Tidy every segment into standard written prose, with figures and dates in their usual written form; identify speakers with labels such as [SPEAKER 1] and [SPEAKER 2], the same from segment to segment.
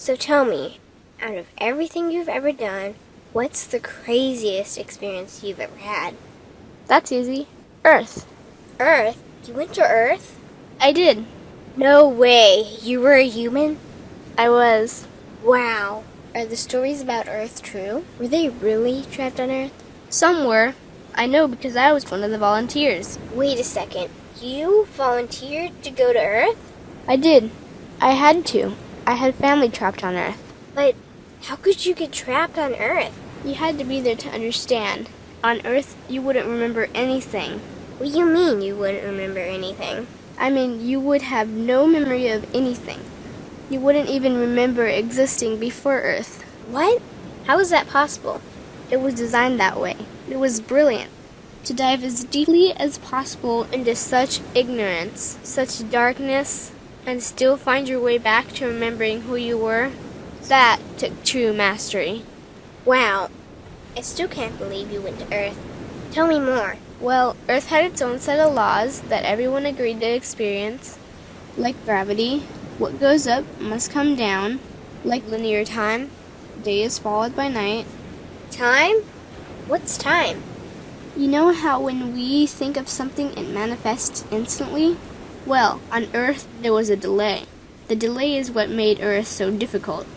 [SPEAKER 1] So tell me, out of everything you've ever done, what's the craziest experience you've ever had?
[SPEAKER 2] That's easy. Earth.
[SPEAKER 1] Earth? You went to Earth?
[SPEAKER 2] I did.
[SPEAKER 1] No way. You were a human?
[SPEAKER 2] I was.
[SPEAKER 1] Wow. Are the stories about Earth true? Were they really trapped on Earth?
[SPEAKER 2] Some were. I know because I was one of the volunteers.
[SPEAKER 1] Wait a second. You volunteered to go to Earth?
[SPEAKER 2] I did. I had to. I had family trapped on Earth.
[SPEAKER 1] But how could you get trapped on Earth?
[SPEAKER 2] You had to be there to understand. On Earth, you wouldn't remember anything.
[SPEAKER 1] What do you mean you wouldn't remember anything?
[SPEAKER 2] I mean, you would have no memory of anything. You wouldn't even remember existing before Earth.
[SPEAKER 1] What? How is that possible?
[SPEAKER 2] It was designed that way. It was brilliant. To dive as deeply as possible into such ignorance, such darkness, and still find your way back to remembering who you were, that took true mastery.
[SPEAKER 1] Wow. I still can't believe you went to Earth. Tell me more.
[SPEAKER 2] Well, Earth had its own set of laws that everyone agreed to experience, like gravity. What goes up must come down, like linear time. Day is followed by night.
[SPEAKER 1] Time? What's time?
[SPEAKER 2] You know how when we think of something it manifests instantly? Well, on Earth there was a delay. The delay is what made Earth so difficult.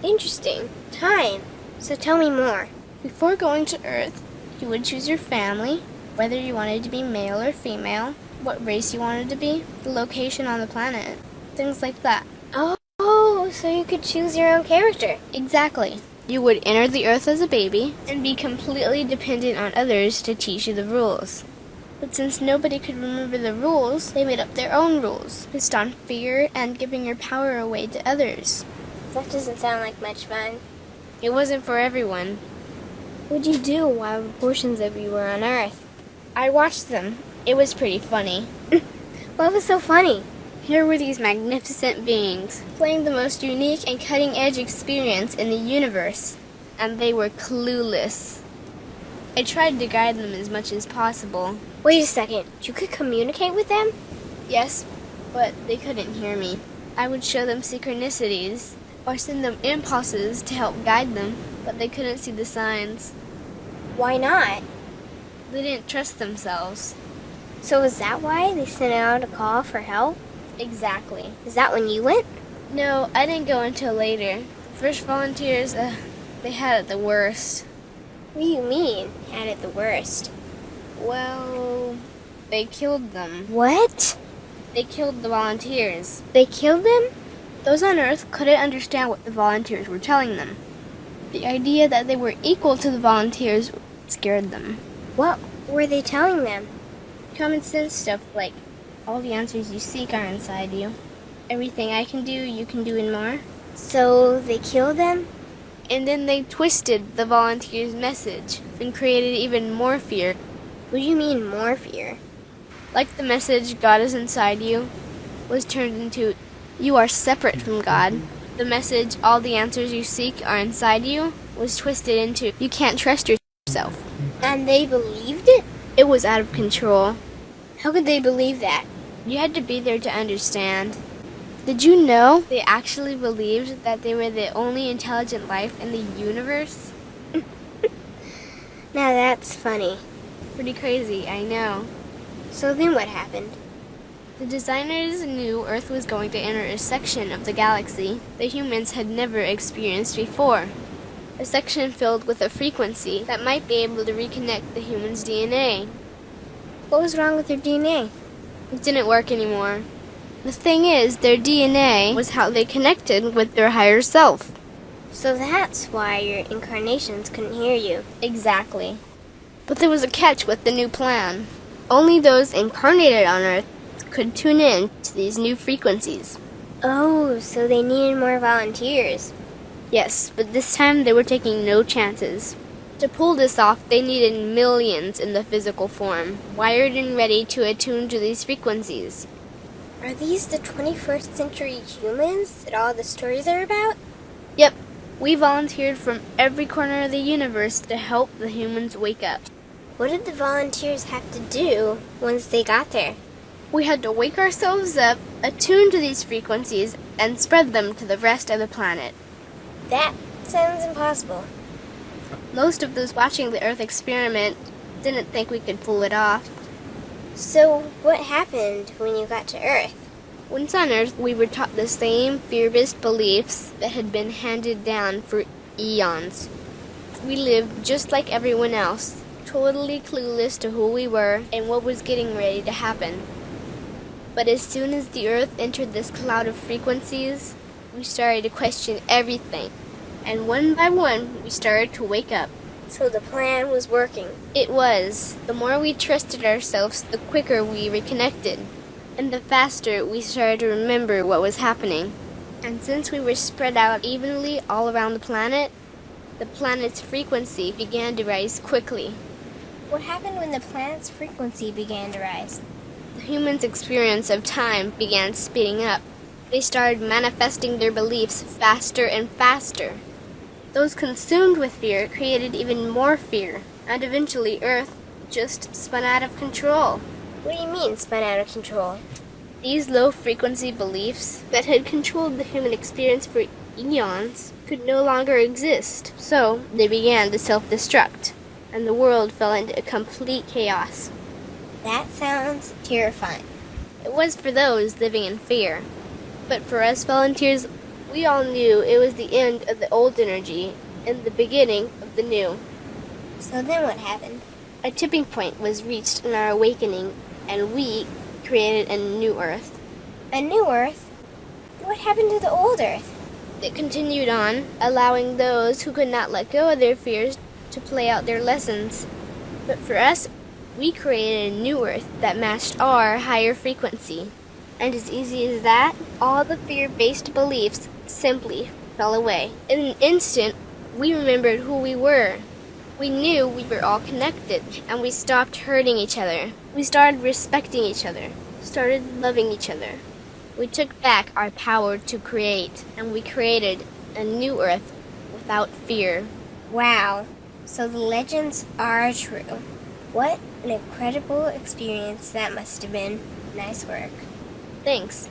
[SPEAKER 1] Interesting. Time. So tell me more.
[SPEAKER 2] Before going to Earth, you would choose your family, whether you wanted to be male or female, what race you wanted to be, the location on the planet, things like that.
[SPEAKER 1] Oh, so you could choose your own character.
[SPEAKER 2] Exactly. You would enter the Earth as a baby and be completely dependent on others to teach you the rules. But since nobody could remember the rules, they made up their own rules, based on fear and giving your power away to others.
[SPEAKER 1] That doesn't sound like much fun.
[SPEAKER 2] It wasn't for everyone.
[SPEAKER 1] What'd you do while portions of you were on Earth?
[SPEAKER 2] I watched them. It was pretty funny.
[SPEAKER 1] What was so funny?
[SPEAKER 2] Here were these magnificent beings, playing the most unique and cutting-edge experience in the universe, and they were clueless. I tried to guide them as much as possible.
[SPEAKER 1] Wait a second. You could communicate with them?
[SPEAKER 2] Yes, but they couldn't hear me. I would show them synchronicities, or send them impulses to help guide them, but they couldn't see the signs.
[SPEAKER 1] Why not?
[SPEAKER 2] They didn't trust themselves.
[SPEAKER 1] So is that why they sent out a call for help?
[SPEAKER 2] Exactly.
[SPEAKER 1] Is that when you went?
[SPEAKER 2] No, I didn't go until later. The first volunteers, they had it the worst.
[SPEAKER 1] What do you mean, had it the worst?
[SPEAKER 2] Well, they killed them.
[SPEAKER 1] What?
[SPEAKER 2] They killed the volunteers.
[SPEAKER 1] They killed them?
[SPEAKER 2] Those on Earth couldn't understand what the volunteers were telling them. The idea that they were equal to the volunteers scared them.
[SPEAKER 1] What were they telling them?
[SPEAKER 2] Common sense stuff like, all the answers you seek are inside you. Everything I can do, you can do and more.
[SPEAKER 1] So they killed them?
[SPEAKER 2] And then they twisted the volunteers' message and created even more fear.
[SPEAKER 1] What do you mean, more fear?
[SPEAKER 2] Like the message, God is inside you, was turned into, you are separate from God. The message, all the answers you seek are inside you, was twisted into, you can't trust yourself.
[SPEAKER 1] And they believed it?
[SPEAKER 2] It was out of control.
[SPEAKER 1] How could they believe that?
[SPEAKER 2] You had to be there to understand. Did you know they actually believed that they were the only intelligent life in the universe?
[SPEAKER 1] Now that's funny.
[SPEAKER 2] Pretty crazy, I know.
[SPEAKER 1] So then what happened?
[SPEAKER 2] The designers knew Earth was going to enter a section of the galaxy the humans had never experienced before. A section filled with a frequency that might be able to reconnect the human's DNA.
[SPEAKER 1] What was wrong with their DNA?
[SPEAKER 2] It didn't work anymore. The thing is, their DNA was how they connected with their higher self.
[SPEAKER 1] So that's why your incarnations couldn't hear you.
[SPEAKER 2] Exactly. But there was a catch with the new plan. Only those incarnated on Earth could tune in to these new frequencies.
[SPEAKER 1] Oh, so they needed more volunteers.
[SPEAKER 2] Yes, but this time they were taking no chances. To pull this off, they needed millions in the physical form, wired and ready to attune to these frequencies.
[SPEAKER 1] Are these the 21st century humans that all the stories are about?
[SPEAKER 2] Yep, we volunteered from every corner of the universe to help the humans wake up.
[SPEAKER 1] What did the volunteers have to do once they got there?
[SPEAKER 2] We had to wake ourselves up, attune to these frequencies, and spread them to the rest of the planet.
[SPEAKER 1] That sounds impossible.
[SPEAKER 2] Most of those watching the Earth experiment didn't think we could pull it off.
[SPEAKER 1] So, what happened when you got to Earth?
[SPEAKER 2] Once on Earth, we were taught the same fear-based beliefs that had been handed down for eons. We lived just like everyone else, totally clueless to who we were and what was getting ready to happen. But as soon as the Earth entered this cloud of frequencies, we started to question everything. And one by one, we started to wake up.
[SPEAKER 1] So the plan was working.
[SPEAKER 2] It was. The more we trusted ourselves, the quicker we reconnected. And the faster we started to remember what was happening. And since we were spread out evenly all around the planet's frequency began to rise quickly.
[SPEAKER 1] What happened when the planet's frequency began to rise?
[SPEAKER 2] The humans' experience of time began speeding up. They started manifesting their beliefs faster and faster. Those consumed with fear created even more fear, and eventually Earth just spun out of control.
[SPEAKER 1] What do you mean, spun out of control?
[SPEAKER 2] These low-frequency beliefs that had controlled the human experience for eons could no longer exist, so they began to self-destruct, and the world fell into complete chaos.
[SPEAKER 1] That sounds terrifying.
[SPEAKER 2] It was for those living in fear. But for us volunteers, we all knew it was the end of the old energy and the beginning of the new.
[SPEAKER 1] So then what happened?
[SPEAKER 2] A tipping point was reached in our awakening, and we created a new Earth.
[SPEAKER 1] A new Earth? What happened to the old Earth?
[SPEAKER 2] It continued on, allowing those who could not let go of their fears to play out their lessons. But for us, we created a new Earth that matched our higher frequency. And as easy as that, all the fear-based beliefs simply fell away. In an instant, we remembered who we were. We knew we were all connected, and we stopped hurting each other. We started respecting each other, started loving each other. We took back our power to create, and we created a new Earth without fear.
[SPEAKER 1] Wow, so the legends are true. What an incredible experience that must have been. Nice work.
[SPEAKER 2] Thanks.